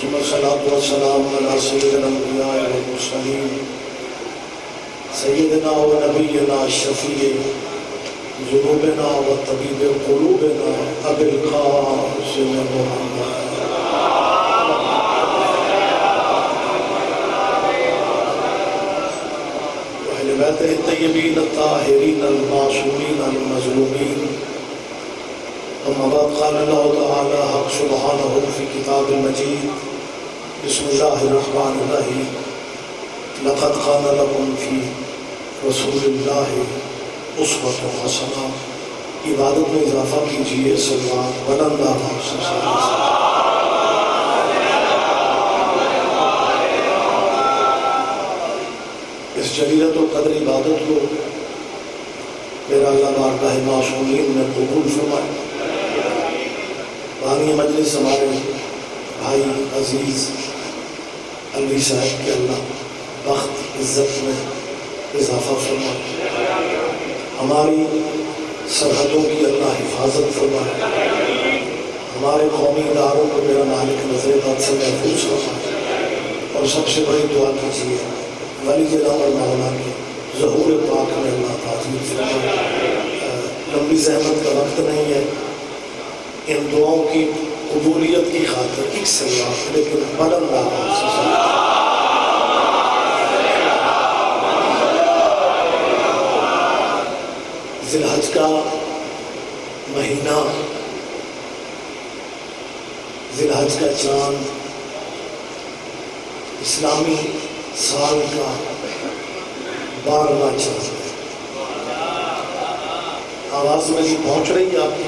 ثم الصلاة والسلام على سيد الأنبياء والمرسلين سيدنا ونبينا الشفيع ذنوبنا وطبيب قلوبنا أبي القاسم محمد وأهل بيته الطيبين الطاهرين المعصومين المظلومين. أما بعد قال الله تعالى حق سبحانه في كتاب المجيد بسم الله الرحمن الرحيم لقد كان لكم في رسول الله اسوة حسنہ. عبادت میں اضافہ کیجئے صلوات بلند آواز سے. اس جلیلۃ القدر عبادت کو میرا اللہ بارگاہ معصومین میں قبول فرمائے. بانی مجلس ہمارے بھائی عزیز علوی صاحب کے اللہ بخت عزت میں اضافہ فرمائے. ہماری سرحدوں کی اللہ حفاظت فرمائے. ہمارے قومی اداروں کو میرا مالک نظر بد سے محفوظ فرمائے. اور سب سے بڑی دعا کیجیے ولی جناب مولا کے ظہور پاک میں اللہ تعظیم فرمائے. لمبی زحمت کا وقت نہیں ہے. ان دعاؤں کی قبولیت کی خاطر ایک سلوات لیکن بلند آواز سے ذی الحج کا مہینہ، ذی الحج کا چاند، اسلامی سال کا 12واں چاند ہے. آواز میری پہنچ رہی ہے آپ کی؟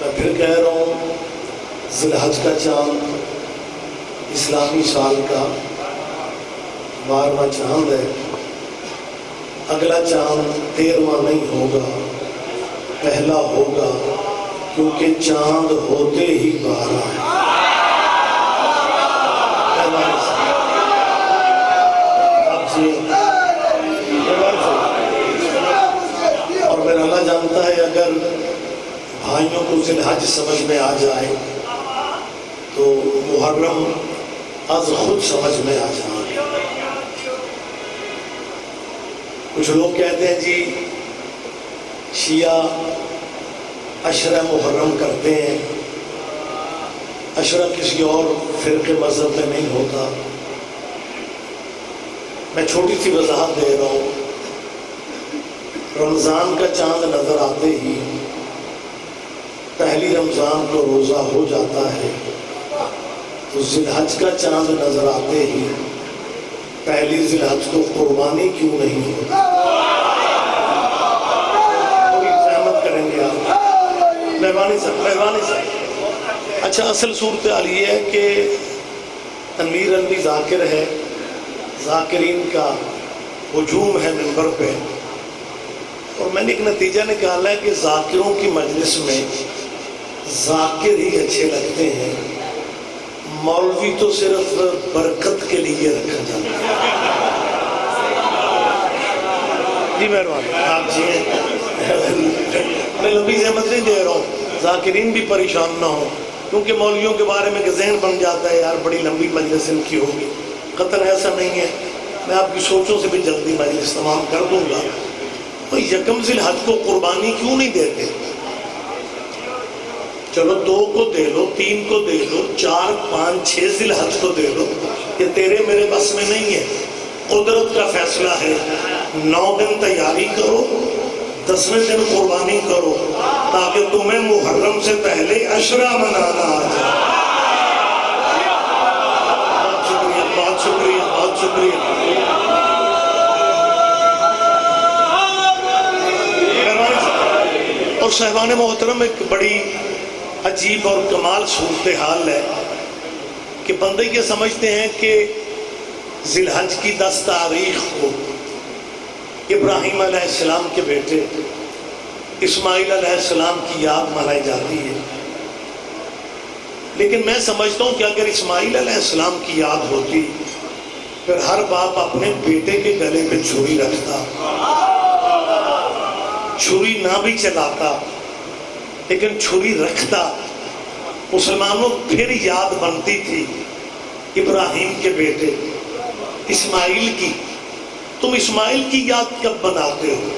میں پھر کہہ رہا ہوں ذی الحج کا چاند اسلامی سال کا 12واں چاند ہے. اگلا چاند 13واں نہیں ہوگا، پہلا ہوگا کیونکہ چاند ہوتے ہی 12 ہے. اور میرا اللہ جانتا ہے اگر بھائیوں کو ذی الحج سمجھ میں آ جائے تو محرم از خود سمجھ میں آ جائے. کچھ لوگ کہتے ہیں جی شیعہ عشرہ محرم کرتے ہیں. عشرہ کسی اور فرقے مذہب میں نہیں ہوتا. میں چھوٹی سی وضاحت دے رہا ہوں. رمضان کا چاند نظر آتے ہی پہلی رمضان کو روزہ ہو جاتا ہے تو ذی الحج کا چاند نظر آتے ہی پہلی ذی الحج کو قربانی کیوں نہیں ہوتی؟ کوئی زحمت کریں گے آپ؟ مہربانی صاحب. اچھا اصل صورتحال یہ ہے کہ تنویر علوی ذاکر ہے، ذاکرین کا ہجوم ہے منبر پہ، اور میں نے ایک نتیجہ نکالا ہے کہ ذاکروں کی مجلس میں ذاکر ہی اچھے لگتے ہیں. مولوی تو صرف برکت کے لیے رکھا جاتا ہے. جی مہربانی آپ جی میں لمبی زحمت نہیں دے رہا ہوں، ذاکرین بھی پریشان نہ ہوں، کیونکہ مولویوں کے بارے میں کہ ذہن بن جاتا ہے یار بڑی لمبی مجلس ان کی ہوگی. قطعاً ایسا نہیں ہے. میں آپ کی سوچوں سے بھی جلدی مجلس تمام کر دوں گا. تو یکم ذی الحج کو قربانی کیوں نہیں دیتے؟ چلو 2 کو دے لو، 3 کو دے لو، 4 5 6 ذی الحج کو دے لو. یہ تیرے میرے بس میں نہیں ہے. قدرت کا فیصلہ ہے. 9 دن تیاری کرو، 10ویں دن قربانی کرو تاکہ تمہیں محرم سے پہلے عشرہ منانا آ جائے. بہت شکریہ بہت شکریہ. اور صاحبان محترم ایک بڑی عجیب اور کمال صورتحال ہے کہ بندے یہ سمجھتے ہیں کہ ذی الحج کی 10 تاریخ کو ابراہیم علیہ السلام کے بیٹے اسماعیل علیہ السلام کی یاد منائی جاتی ہے. لیکن میں سمجھتا ہوں کہ اگر اسماعیل علیہ السلام کی یاد ہوتی پھر ہر باپ اپنے بیٹے کے گلے پہ چھری رکھتا، چھری نہ بھی چلاتا لیکن چھری رکھتا مسلمانوں پھر یاد بنتی تھی ابراہیم کے بیٹے اسماعیل کی. تم اسماعیل کی یاد کب بناتے ہو؟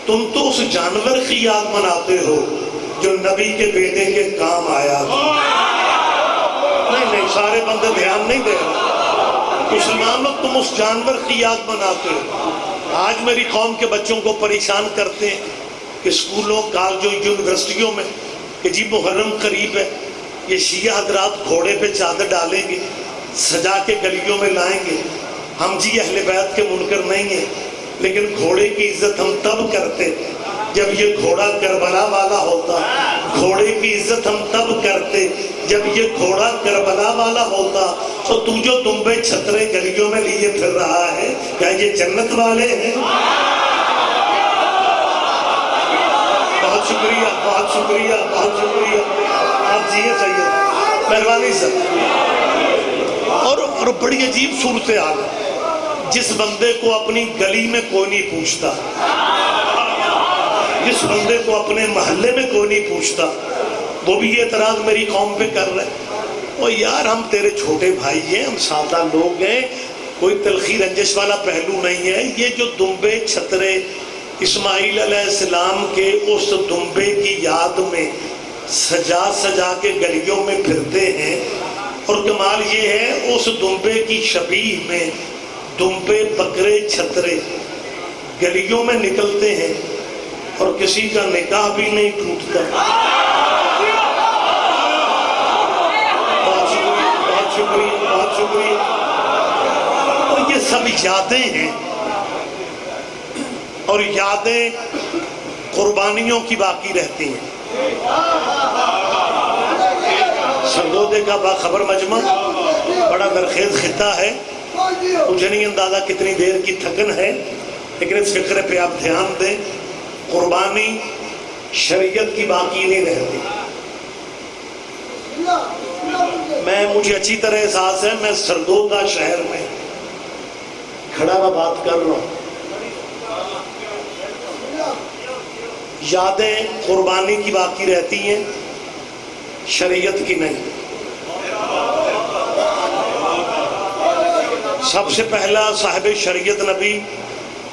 تم تو اس جانور کی یاد بناتے ہو جو نبی کے بیٹے کے کام آیا تھا. نہیں سارے بندے دھیان نہیں دے رہے. مسلمانوں تم اس جانور کی یاد بناتے ہو. آج میری قوم کے بچوں کو پریشان کرتے ہیں کہ اسکولوں کالجوں یونیورسٹیوں میں کہ جی محرم قریب ہے، یہ شیعہ حضرات گھوڑے پہ چادر ڈالیں گے، سجا کے گلیوں میں لائیں گے. ہم جی اہل بیت کے منکر نہیں ہیں، لیکن گھوڑے کی عزت ہم تب کرتے جب یہ گھوڑا کربلا والا ہوتا. گھوڑے کی عزت ہم تب کرتے جب یہ گھوڑا کربلا والا ہوتا. تو تو جو دمبے چھترے گلیوں میں لیے پھر رہا ہے، کیا یہ جنت والے ہیں؟ بہت شکریہ بہت شکریہ بہت شکریہ. آپ جی سید مہربانی سر. اور بڑی عجیب صورتحال ہے. جس بندے کو اپنی گلی میں کوئی نہیں پوچھتا، جس بندے کو اپنے محلے میں کوئی نہیں پوچھتا، وہ بھی یہ اعتراض میری قوم پہ کر رہے. او یار ہم تیرے چھوٹے بھائی ہیں، ہم سادہ لوگ ہیں، کوئی تلخی رنجش والا پہلو نہیں ہے. یہ جو دمبے چھترے اسماعیل علیہ السلام کے اس دمبے کی یاد میں سجا سجا کے گلیوں میں پھرتے ہیں، اور کمال یہ ہے اس دمبے کی شبیہ میں دمبے بکرے چھترے گلیوں میں نکلتے ہیں اور کسی کا نکاح بھی نہیں ٹوٹتا. بہت شکریہ بہت شکریہ. اور یہ سب یادیں ہیں، اور یادیں قربانیوں کی باقی رہتی ہیں. سرگودے کا باخبر مجمع بڑا درخیز خطہ ہے. مجھے نہیں اندازہ کتنی دیر کی تھکن ہے، لیکن اس فکرے پہ آپ دھیان دیں. قربانی شریعت کی باقی نہیں رہتی. مجھے اچھی طرح احساس ہے، میں سرگودا شہر میں کھڑا ہوا بات کر رہا ہوں. یادیں قربانی کی باقی رہتی ہیں، شریعت کی نہیں. سب سے پہلا صاحب شریعت نبی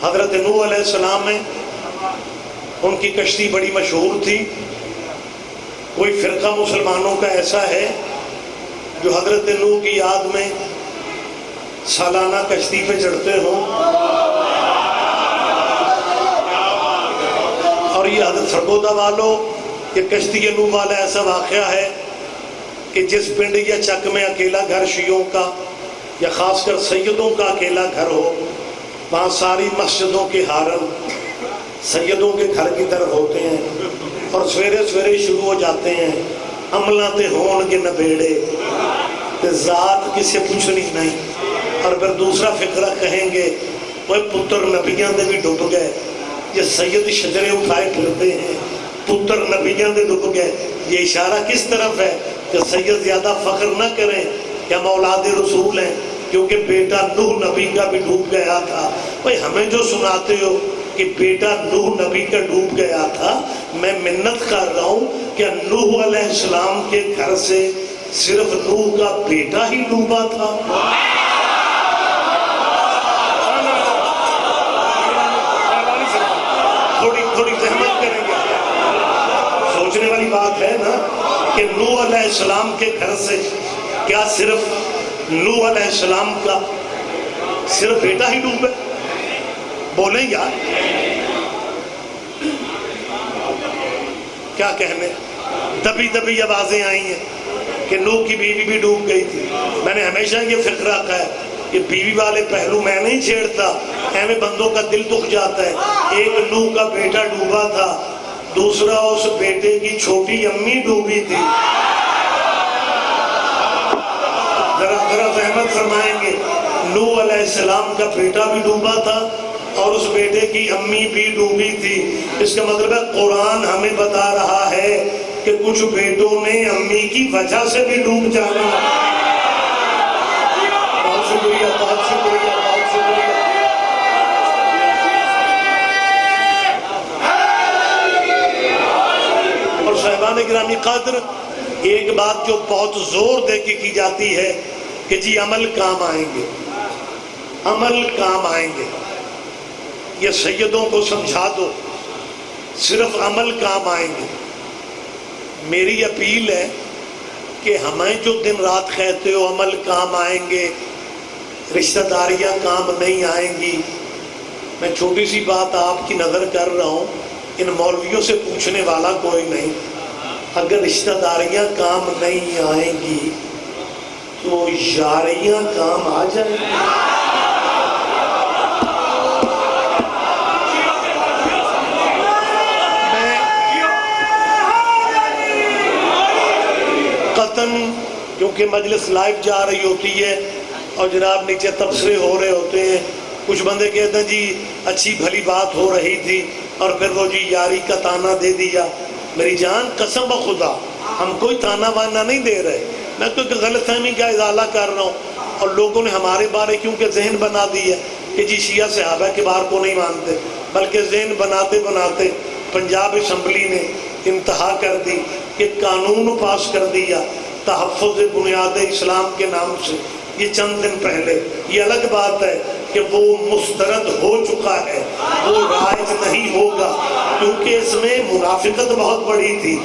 حضرت نوح علیہ السلام ہے. ان کی کشتی بڑی مشہور تھی. کوئی فرقہ مسلمانوں کا ایسا ہے جو حضرت نوح کی یاد میں سالانہ کشتی پہ چڑھتے ہوں. اور یہ حضرت سرگودا والوں، یہ کشتی نوح والا ایسا واقعہ ہے کہ جس پنڈ یا چک میں اکیلا گھر شیعوں کا یا خاص کر سیدوں کا اکیلا گھر ہو، وہاں ساری مسجدوں کے ہارن سیدوں کے گھر کی طرف ہوتے ہیں، اور سویرے سویرے شروع ہو جاتے ہیں عملہ تے ہون کے نبیڑے تے ذات کسے پوچھنی نہیں. اور پھر دوسرا فقرہ کہیں گے وہ پتر نبیاں دے بھی ڈوب گئے. یہ سید شجرے اٹھائے پھرتے ہیں، پتر نبیاں دے ڈوب گئے. یہ اشارہ کس طرف ہے کہ سید زیادہ فخر نہ کریں کہ ہم اولاد رسول ہیں، کیونکہ بیٹا نوح نبی کا بھی ڈوب گیا تھا. بھائی ہمیں جو سناتے ہو کہ بیٹا نوح نبی کا ڈوب گیا تھا، میں منت کر رہا ہوں کہ نوح علیہ السلام کے گھر سے صرف نوح کا بیٹا ہی ڈوبا تھا. تھوڑی زحمت کریں گے. سوچنے والی بات ہے نا کہ نوح علیہ السلام کے گھر سے کیا صرف نوح علیہ السلام کا صرف بیٹا ہی ڈوبا؟ بولیں یار کیا کہنے. دبی دبی آوازیں آئی ہیں کہ نوح کی بیوی بھی ڈوب گئی تھی. میں نے ہمیشہ یہ فکر رکھا ہے کہ بیوی والے پہلو میں نہیں چھیڑتا، ایویں بندوں کا دل دکھ جاتا ہے. ایک نوح کا بیٹا ڈوبا تھا، دوسرا اس بیٹے کی چھوٹی امی ڈوبی تھی. ذرا زحمت فرمائیں گے. نوح علیہ السلام کا بیٹا بھی ڈوبا تھا اور اس بیٹے کی امی بھی ڈوبی تھی. اس کا مطلب ہے قرآن ہمیں بتا رہا ہے کہ کچھ بیٹوں نے امی کی وجہ سے بھی ڈوب جانا. بہت شکریہ بہت شکریہ بہت شکریہ. اور صاحبان گرامی قدر، ایک بات جو بہت زور دے کے کی جاتی ہے کہ جی عمل کام آئیں گے، عمل کام آئیں گے. یہ سیدوں کو سمجھا دو، صرف عمل کام آئیں گے. میری اپیل ہے کہ ہمیں جو دن رات کہتے ہو عمل کام آئیں گے، رشتہ داریاں کام نہیں آئیں گی. میں چھوٹی سی بات آپ کی نظر کر رہا ہوں، ان مولویوں سے پوچھنے والا کوئی نہیں. اگر رشتہ داریاں کام نہیں آئیں گی تو یاریاں کام آ جائیں گی. کیونکہ مجلس لائیو جا رہی ہوتی ہے اور جناب نیچے تبصرے ہو رہے ہوتے ہیں، کچھ بندے کہتے ہیں جی اچھی بھلی بات ہو رہی تھی اور پھر وہ جی یاری کا تانا دے دیا. میری جان قسم بخدا ہم کوئی تانا وانا نہیں دے رہے، میں تو ایک غلط فہمی کا ازالہ کر رہا ہوں. اور لوگوں نے ہمارے بارے کیونکہ ذہن بنا دی ہے کہ جی شیعہ صحابہ کے بار کو نہیں مانتے، بلکہ ذہن بناتے بناتے پنجاب اسمبلی نے انتہا کر دی کہ قانون پاس کر دیا تحفظ بنیاد اسلام کے نام سے. یہ چند دن پہلے، یہ الگ بات ہے کہ وہ مسترد ہو چکا ہے، وہ رائج نہیں ہوگا کیونکہ اس میں منافقت بہت بڑی تھی.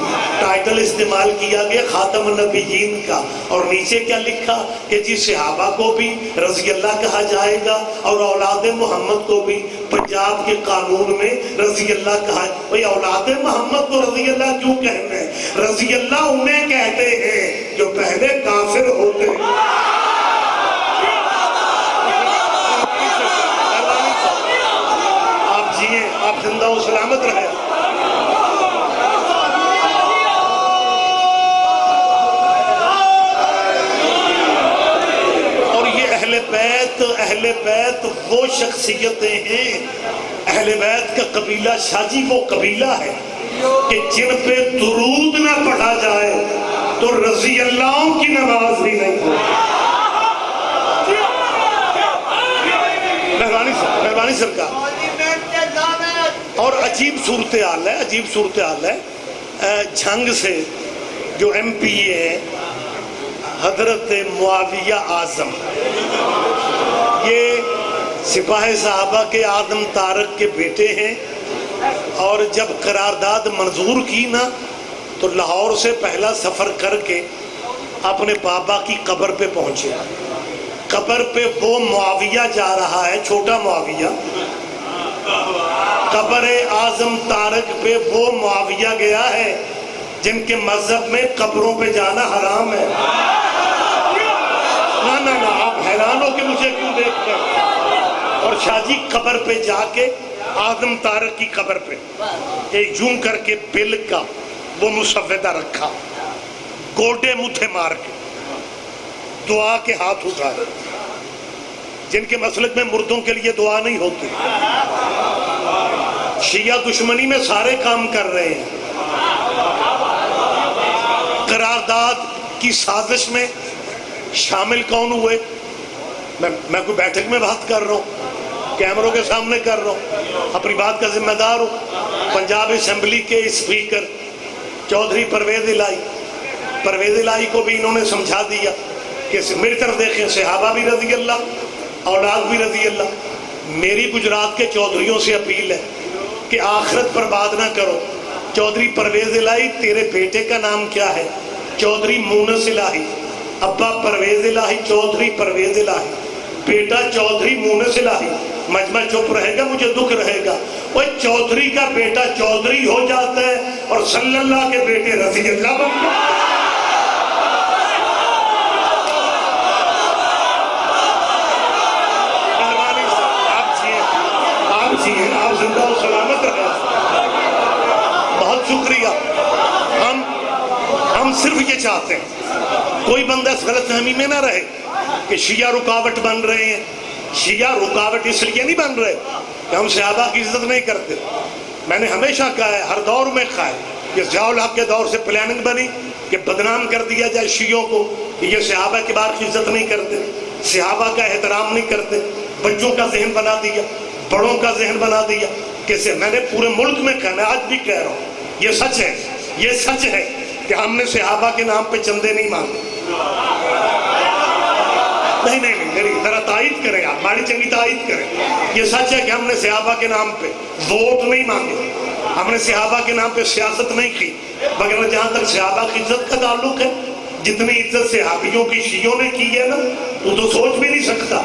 ٹائٹل استعمال کیا گیا خاتم النبیین کا، اور نیچے کیا لکھا کہ جی صحابہ کو بھی رضی اللہ کہا جائے گا اور اولاد محمد کو بھی پنجاب کے قانون میں رضی اللہ کہا ہے. بھئی اولاد محمد کو رضی اللہ کیوں کہتے ہیں؟ رضی اللہ انہیں کہتے ہیں جو پہلے کافر ہوتے ہیں. آپ زندہ و سلامت رہے. اور یہ اہل بیت وہ شخصیتیں ہیں، اہل بیت کا قبیلہ شاجی وہ قبیلہ ہے کہ جن پہ درود نہ پڑھا جائے تو رضی اللہ کی نماز بھی نہیں ہوتی. مہربانی سرکار. اور عجیب صورتحال ہے جھنگ سے جو ایم پی اے حضرت معاویہ اعظم، یہ سپاہ صحابہ کے اعظم طارق کے بیٹے ہیں، اور جب قرارداد منظور کی نا تو لاہور سے پہلا سفر کر کے اپنے بابا کی قبر پہ پہنچے. قبر پہ وہ معاویہ جا رہا ہے، چھوٹا معاویہ. قبر اعظم طارق پہ وہ معاویہ گیا ہے جن کے مذہب میں قبروں پہ جانا حرام ہے. نہ آپ حیران ہو کہ مجھے کیوں دیکھ کر. اور شاہ جی قبر پہ جا کے اعظم طارق کی قبر پہ یوں کر کے بل کا وہ مسودہ رکھا، گوڈے متھے مار کے دعا کے ہاتھ اٹھائے. جن کے مسلک میں مردوں کے لیے دعا نہیں ہوتی. شیعہ دشمنی میں سارے کام کر رہے ہیں. قرارداد کی سازش میں شامل کون ہوئے؟ میں کوئی بیٹھک میں بات کر رہا ہوں، کیمروں کے سامنے کر رہا ہوں، اپنی بات کا ذمہ دار ہوں. پنجاب اسمبلی کے اسپیکر چودھری پرویز الہی کو بھی انہوں نے سمجھا دیا کہ میری طرف دیکھیں، صحابہ بھی رضی اللہ، اولاد بھی رضی اللہ. میری گجرات کے چودھریوں سے اپیل ہے کہ آخرت پر بات نہ کرو. چودھری پرویز الہی، تیرے بیٹے کا نام کیا ہے؟ چودھری مونس الہی. ابا پرویز الہی، چودھری پرویز الہی، بیٹا چودھری مونس الہی. مجمع چپ رہے گا، مجھے دکھ رہے گا. وہ چودھری کا بیٹا چودھری ہو جاتا ہے اور صلی اللہ کے بیٹے رضی اللہ بنتے ہیں. آپ زندہ و سلامت رہے. بہت شکریہ. ہم صرف یہ چاہتے ہیں کوئی بندہ اس غلط فہمی میں نہ رہے کہ شیعہ رکاوٹ بن رہے ہیں. شیعہ رکاوٹ اس لیے نہیں بن رہے کہ ہم صحابہ کی عزت نہیں کرتے. میں نے ہمیشہ کہا ہے، ہر دور میں کہا ہے کہ ضیاء الحق کے دور سے پلاننگ بنی کہ بدنام کر دیا جائے شیعوں کو کہ یہ صحابہ کے بار کی عزت نہیں کرتے، صحابہ کا احترام نہیں کرتے. بچوں کا ذہن بنا دیا، بڑوں کا ذہن بنا دیا. کیسے؟ میں نے پورے ملک میں کہا، میں آج بھی کہہ رہا ہوں، یہ سچ ہے کہ ہم نے صحابہ کے نام پہ چندے نہیں مانگے. نہیں میری ذرا تائید کریں آپ، ماڑی چنگی تائید کریں. یہ سچ ہے کہ ہم نے صحابہ کے نام پہ ووٹ نہیں مانگے، ہم نے صحابہ کے نام پہ سیاست نہیں کی، مگر جہاں تک صحابہ کی عزت کا تعلق ہے، جتنی عزت صحابیوں کی شیعوں نے کی ہے نا، تو سوچ بھی نہیں سکتا.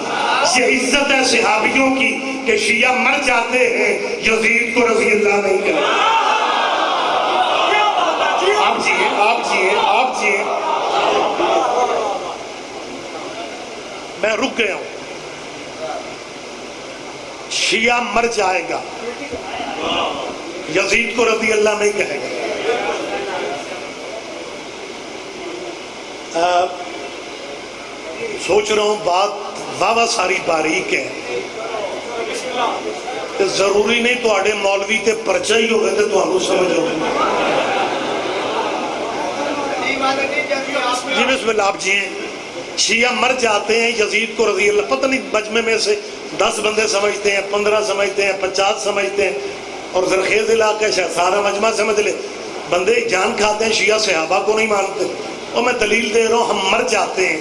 یہ عزت ہے صحابیوں کی کہ شیعہ مر جاتے ہیں، یزید کو رضی اللہ نہیں کرتے. آپ جیئے میں رک گیا ہوں. شیعہ مر جائے گا، یزید کو رضی اللہ نہیں کہے گا. سوچ رہا ہوں بات واہ ساری باریک ہے کہ ضروری نہیں تو آڑے مولوی تے پرچہ ہی ہوئے تھے تو ہم سمجھ ہوئے. جی بسم اللہ. آپ جی ہیں شیعہ مر جاتے ہیں، یزید کو رضی اللہ، پتہ نہیں مجمع میں سے 10 بندے سمجھتے ہیں، 15 سمجھتے ہیں، 50 سمجھتے ہیں، اور زرخیز علاقہ سارا مجمع سمجھ لے. بندے جان کھاتے ہیں شیعہ صحابہ کو نہیں مانتے. اور میں دلیل دے رہا ہوں، ہم مر جاتے ہیں،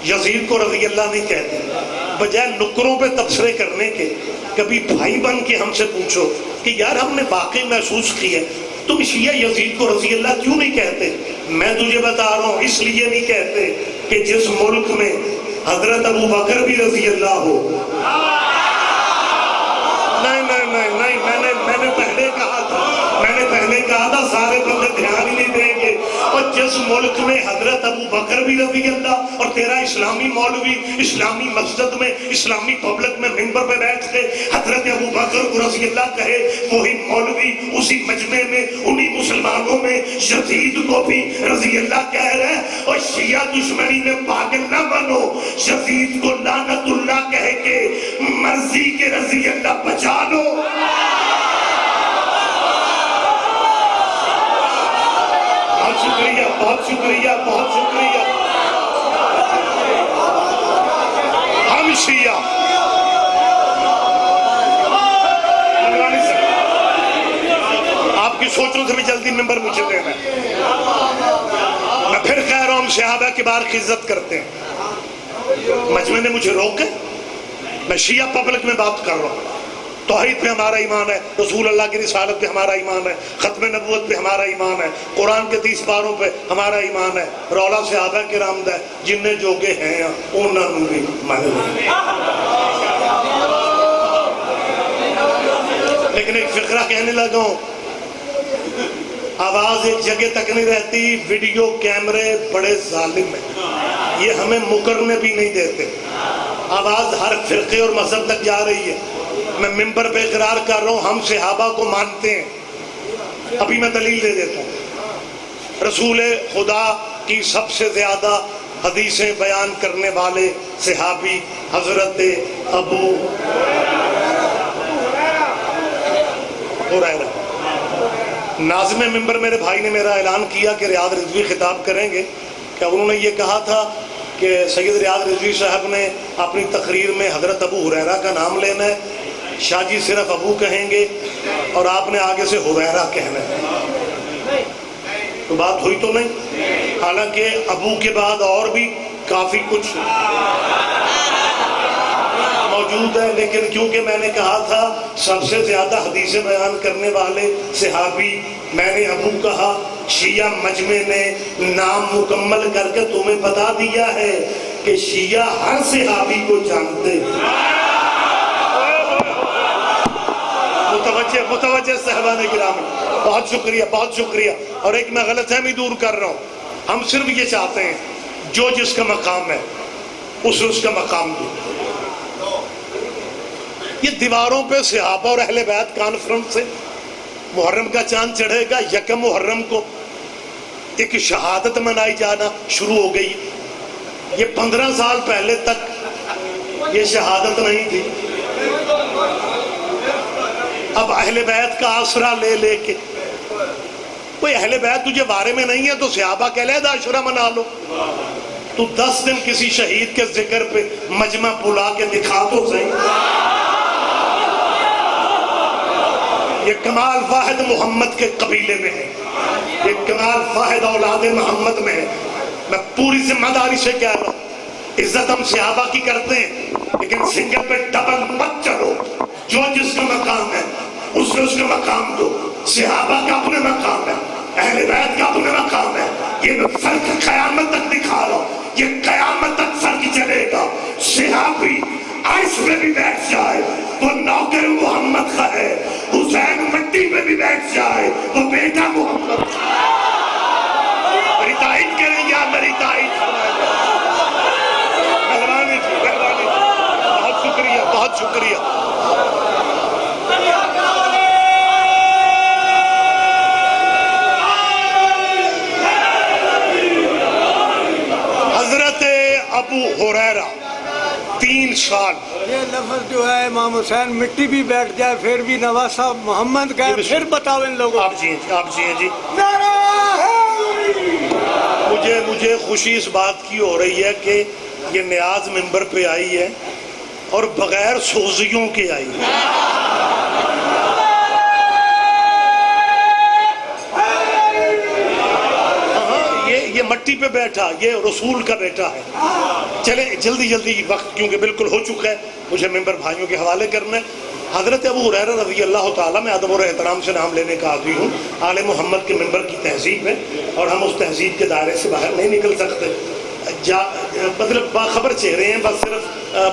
یزید کو رضی اللہ نہیں کہتے. بجائے نکروں پہ تبصرے کرنے کے کبھی بھائی بن کے ہم سے پوچھو کہ یار ہم نے واقعی محسوس کی ہے، تم شیعہ یزید کو رضی اللہ کیوں نہیں کہتے؟ میں تجھے بتا رہا ہوں اس لیے نہیں کہتے کہ جس ملک میں حضرت ابو بکر بھی رضی اللہ ہو. نہیں میں نے پہلے کہا تھا سارے بندے دھیان ہی نہیں دیں گے. اور جس ملک میں حضرت ابو بکر بھی رضی اللہ اور تیرا اسلامی مولوی اسلامی مسجد میں اسلامی پبلک میں منبر پہ بیٹھ کے حضرت ابو بکر کو رضی اللہ کہے، وہی مولوی اسی مجمع میں انہی مسلمانوں میں یزید کو بھی رضی اللہ کہہ رہے ہیں. اور شیعہ دشمنی میں پاگل نہ بنو، یزید کو لعنت اللہ کہہ کے مرضی کے رضی اللہ بچا لو. بہت شکریہ ہم شیعہ آپ کی سوچوں سے بھی جلدی نمبر مجھے دینا ہے. میں پھر کہہ رہا ہوں ہم صحابہ کبار کی عزت کرتے ہیں. مجمع نے مجھے روکے، میں شیعہ پبلک میں بات کر رہا ہوں. توحید پہ ہمارا ایمان ہے، رسول اللہ کی رسالت پہ ہمارا ایمان ہے، ختم نبوت پہ ہمارا ایمان ہے، قرآن کے 30 پاروں پہ ہمارا ایمان ہے، رولا صحابہ کرام دا جنہیں جوگے ہیں انہاں نوں بھی مان لیں. لیکن ایک فقرہ کہنے لگا ہوں، آواز ایک جگہ تک نہیں رہتی، ویڈیو کیمرے بڑے ظالم ہیں، یہ ہمیں مکرنے بھی نہیں دیتے. آواز ہر فرقے اور مذہب تک جا رہی ہے. میں ممبر پہ اقرار کر رہا ہوں ہم صحابہ کو مانتے ہیں. ابھی میں دلیل دے دیتا ہوں. رسول خدا کی سب سے زیادہ حدیثیں بیان کرنے والے صحابی حضرت ابو ہریرہ. ناظم ممبر میرے بھائی نے میرا اعلان کیا کہ ریاض رضوی خطاب کریں گے، کہ انہوں نے یہ کہا تھا کہ سید ریاض رضوی صاحب نے اپنی تقریر میں حضرت ابو ہریرہ کا نام لینا ہے، شاہ جی صرف ابو کہیں گے اور آپ نے آگے سے ہریرہ کہنا ہے. تو بات ہوئی تو نہیں؟ حالانکہ ابو کے بعد اور بھی کافی کچھ موجود ہے، لیکن کیونکہ میں نے کہا تھا سب سے زیادہ حدیثیں بیان کرنے والے صحابی، میں نے ابو کہا. شیعہ مجمع نے نام مکمل کر کے تمہیں بتا دیا ہے کہ شیعہ ہر صحابی کو جانتے. متوجہ صحابہ گرامی، بہت شکریہ. اور ایک میں غلط فہمی دور کر رہا ہوں، ہم صرف یہ چاہتے ہیں جو جس کا مقام ہے اس کا مقام دو. یہ دیواروں پہ صحابہ اور اہل بیت کانفرنس سے محرم کا چاند چڑھے گا، یکم محرم کو ایک شہادت منائی جانا شروع ہو گئی. یہ 15 سال پہلے تک یہ شہادت نہیں تھی. اب اہل بیت کا آسرا لے لے کے کوئی اہل بیت تجھے بارے میں نہیں ہے تو صحابہ کا علیحدہ عشرہ منا لو. تو 10 دن کسی شہید کے ذکر پہ مجمع بلا کے دکھا تو صحیح. یہ کمال واحد محمد کے قبیلے میں ہے. یہ کمال فاحد اولاد محمد میں ہے. میں پوری ذمہ داری سے کہہ رہا ہوں. عزت ہم صحابہ کی کرتے ہیں لیکن سنگل پہ ڈبل مت چلو. جو جس کا مقام ہے اس کا مقام دو. صحابہ کا اپنے مقام ہے, اہل بیت کا اپنے مقام ہے. یہ فرق قیامت تک دکھا رہا ہوں, یہ قیامت تک فرق چلے گا. صحابی عرش پہ بھی بیٹھ جائے وہ نوکر محمد کا ہے, حسین مٹی پہ بھی بیٹھ جائے وہ بیٹا محمد کا ہے. میری تائید کریں یا میری تائید فرمائیں. مہربانی جی, مہربانی جی, بہت شکریہ, بہت شکریہ. حضرت ابو ہریرہ 3 سال. یہ لفظ جو ہے امام حسین مٹی بھی بیٹھ جائے پھر بھی نواز صاحب محمد کا ہے, پھر بتاؤ ان لوگوں. آپ جی جی. مجھے خوشی اس بات کی ہو رہی ہے کہ یہ نیاز منبر پہ آئی ہے اور بغیر سوزیوں کے آئی ہے. یہ مٹی پہ بیٹھا, یہ رسول کا بیٹا ہے. چلے جلدی وقت کیونکہ بالکل ہو چکا ہے, مجھے ممبر بھائیوں کے حوالے کرنا ہے. حضرت ابو ہریرہ رضی اللہ تعالیٰ, میں ادب اور احترام سے نام لینے کا عادی ہوں, آل محمد کے ممبر کی تہذیب ہے اور ہم اس تہذیب کے دائرے سے باہر نہیں نکل سکتے. مطلب باخبر چہرے ہیں بس صرف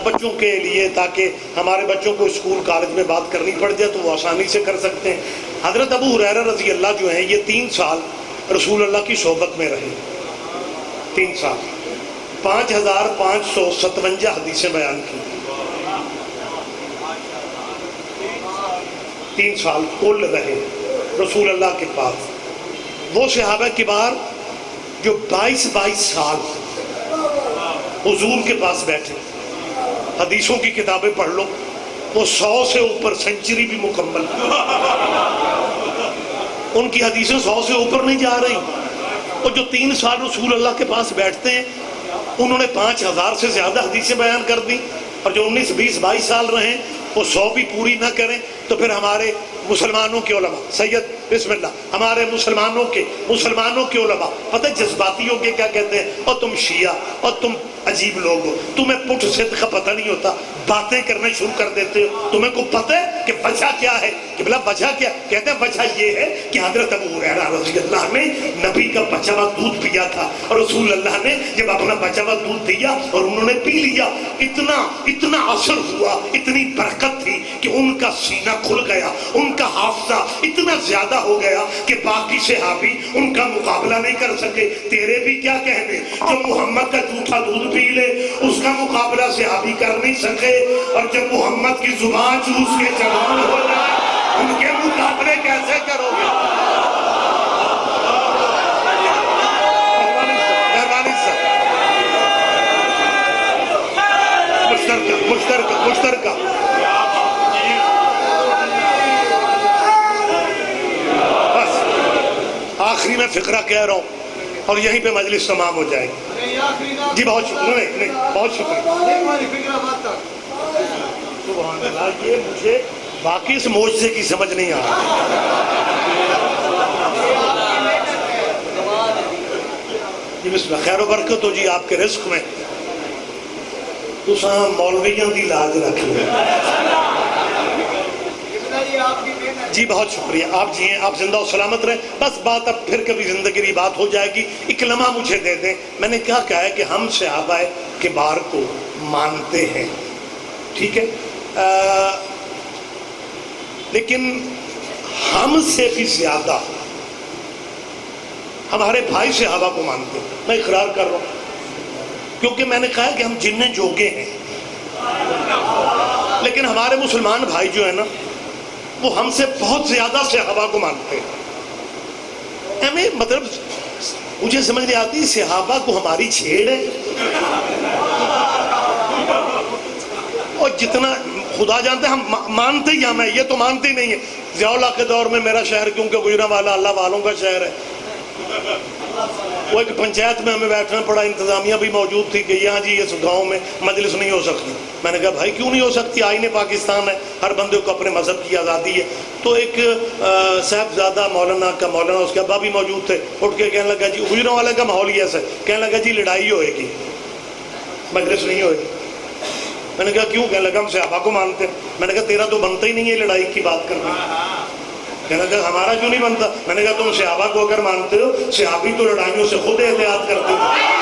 بچوں کے لیے, تاکہ ہمارے بچوں کو اسکول کالج میں بات کرنی پڑ جائے تو وہ آسانی سے کر سکتے ہیں. حضرت ابو ہریرہ رضی اللہ جو ہیں یہ 3 سال رسول اللہ کی صحبت میں رہے. 3 سال 5557 حدیثیں بیان کی. 3 سال کل رہے رسول اللہ کے پاس. وہ صحابہ کبار جو 22 سال حضور کے پاس بیٹھے, حدیثوں کی کتابیں پڑھ لو, وہ 100 سے اوپر, سینچری بھی مکمل. ان کی حدیثیں 100 سے اوپر نہیں جا رہی. اور جو 3 سال رسول اللہ کے پاس بیٹھتے ہیں انہوں نے 5000 سے زیادہ حدیثیں بیان کر دی. اور جو 19 20 22 سال رہے وہ 100 بھی پوری نہ کریں تو پھر ہمارے مسلمانوں کے علماء, سید بسم اللہ, ہمارے مسلمانوں کے علماء پتہ جذباتی ہو کے کیا کہتے ہیں, اور تم شیعہ اور تم عجیب لوگ ہو, تمہیں پٹھ صدق کا پتہ نہیں ہوتا, باتیں کرنے شروع کر دیتے ہو, تمہیں کو پتہ ہے کہ وجہ کیا ہے. کہ بلا وجہ کیا کہتے ہیں, وجہ یہ ہے کہ حضرت ابو ہریرہ رضی اللہ نے نبی کا بچا ہوا دودھ پیا تھا اور رسول اللہ نے جب اپنا بچا ہوا دودھ دیا اور انہوں نے پی لیا, اتنا اثر ہوا, اتنی برکت تھی کہ ان کا سینہ کھل گیا, ان کا حافظہ اتنا زیادہ ہو گیا کہ باقی صحابی ان کا مقابلہ نہیں کر سکے. تیرے بھی کیا کہنے, جو محمد کا جھوٹا دودھ پی لے اس کا مقابلہ صحابی کر نہیں سکے, اور جب محمد کی زبان چوس کے جوان ہو جائے ان کے مقابلے کیسے کرو گے. مشترکہ بس آخری میں فقرہ کہہ رہا ہوں اور یہیں پہ مجلس تمام ہو جائے گی. جی بہت شکریہ. نہیں بہت شکریہ. سبحان اللہ, یہ مجھے باقی اس معجزے کی سمجھ نہیں آ رہی. جی بسم اللہ, خیر و برکت ہو جی آپ کے رزق میں. تساں مولویاں دی لاج رکھ لیں. جی بہت شکریہ. آپ جی ہیں, آپ زندہ و سلامت رہیں. بس بات اب پھر کبھی زندگی کی بات ہو جائے گی. ایک لمحہ مجھے دے دیں. میں نے کیا کہا ہے کہ ہم صحابہ کبار کو مانتے ہیں, ٹھیک ہے, لیکن ہم سے بھی زیادہ ہمارے بھائی صحابہ کو مانتے ہیں. میں اقرار کر رہا ہوں کیونکہ میں نے کہا کہ ہم جننے جوگے ہیں, لیکن ہمارے مسلمان بھائی جو ہیں نا وہ ہم سے بہت زیادہ صحابہ کو مانتے ہیں. ہمیں مطلب مجھے سمجھ نہیں آتی صحابہ کو ہماری چھیڑ ہے, اور جتنا خدا جانتے ہیں ہم مانتے ہی ہم ہیں, یہ تو مانتے ہی نہیں ہے. ضیاء اللہ کے دور میں میرا شہر کیونکہ گجرانوالہ اللہ والوں کا شہر ہے, وہ ایک پنچایت میں ہمیں بیٹھنا پڑا, انتظامیہ بھی موجود تھی کہ یہاں جی اس گاؤں میں مجلس نہیں ہو سکتی. میں نے کہا بھائی کیوں نہیں ہو سکتی, آئین پاکستان ہے, ہر بندے کو اپنے مذہب کی آزادی ہے. تو ایک صاحبزادہ مولانا اس کے ابا بھی موجود تھے, اٹھ کے کہنے لگا جی حجروں والے کا ماحول ہی ایسا ہے, کہنے لگا جی لڑائی ہوئے گی, مجلس نہیں ہوئے گی. میں نے کہا کیوں, کہنے لگا ہم صحابہ کو مانتے ہیں. میں نے کہا تیرا تو بنتا ہی نہیں ہے لڑائی کی بات کرنا. کہنے لگا ہمارا کیوں نہیں بنتا. میں نے کہا تم صحابہ کو اگر مانتے ہو, صحابی تو لڑائیوں سے خود احتیاط کرتے تھے.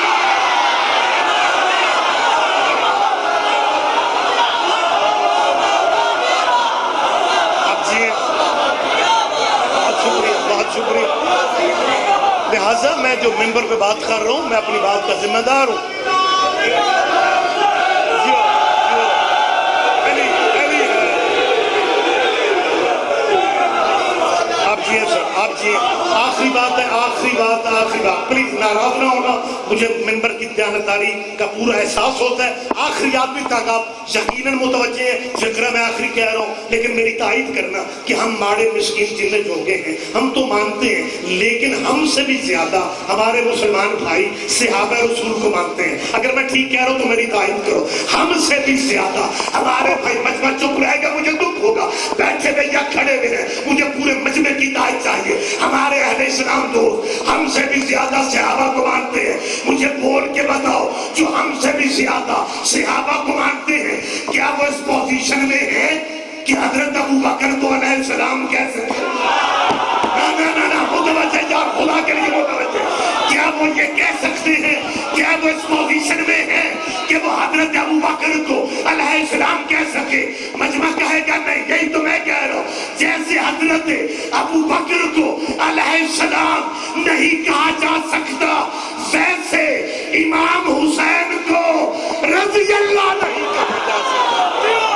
لہٰذا میں جو ممبر پہ بات کر رہا ہوں, میں اپنی بات کا ذمہ دار ہوں. آپ جی سر, آپ جی, آخری بات ہے, آخری بات پلیز ناراض نہ ہونا. مجھے ممبر کی دیانتداری کا پورا احساس ہوتا ہے. آخری آدمی تک آپ یقیناً متوجہ ہیں, فکر میں آخری کہہ رہا ہوں, لیکن میری تائید کرنا کہ ہم ماڑے مسکین چیزیں جوگے ہیں, ہم تو مانتے ہیں, لیکن ہم سے بھی زیادہ ہمارے مسلمان بھائی صحابہ رسول کو مانتے ہیں. اگر میں ٹھیک کہہ رہا ہوں تو میری تائید کرو. ہم سے بھی زیادہ ہمارے بھائی, مجمع چپ رہے گا مجھے دکھ ہوگا, بیٹھے ہوئے یا کھڑے ہوئے ہیں, مجھے پورے مجمع کی تائید چاہیے. ہمارے اہل اسلام دوست ہم سے بھی زیادہ صحابہ کو مانتے ہیں. مجھے بول کے بتاؤ, جو ہم سے بھی زیادہ صحابہ کو مانتے ہیں, کیا وہ اس پوزیشن میں ہے کہ حضرت ابو بکر کو علیہ السلام کہہ سکتے ہیں؟ نا متوجہ یار, خدا کے لیے متوجہ. کیا وہ یہ کہہ سکتے ہیں, کیا وہ اس پوزیشن میں ہے کہ وہ حضرت ابو بکر کو علیہ السلام کہہ سکے؟ مجمع کہے گا نہیں. یہی تو میں کہہ رہا ہوں, جیسے حضرت ابو بکر کو علیہ السلام نہیں کہا جا سکتا, ویسے امام حسین کو رضی اللہ نہیں کہا جا سکتا.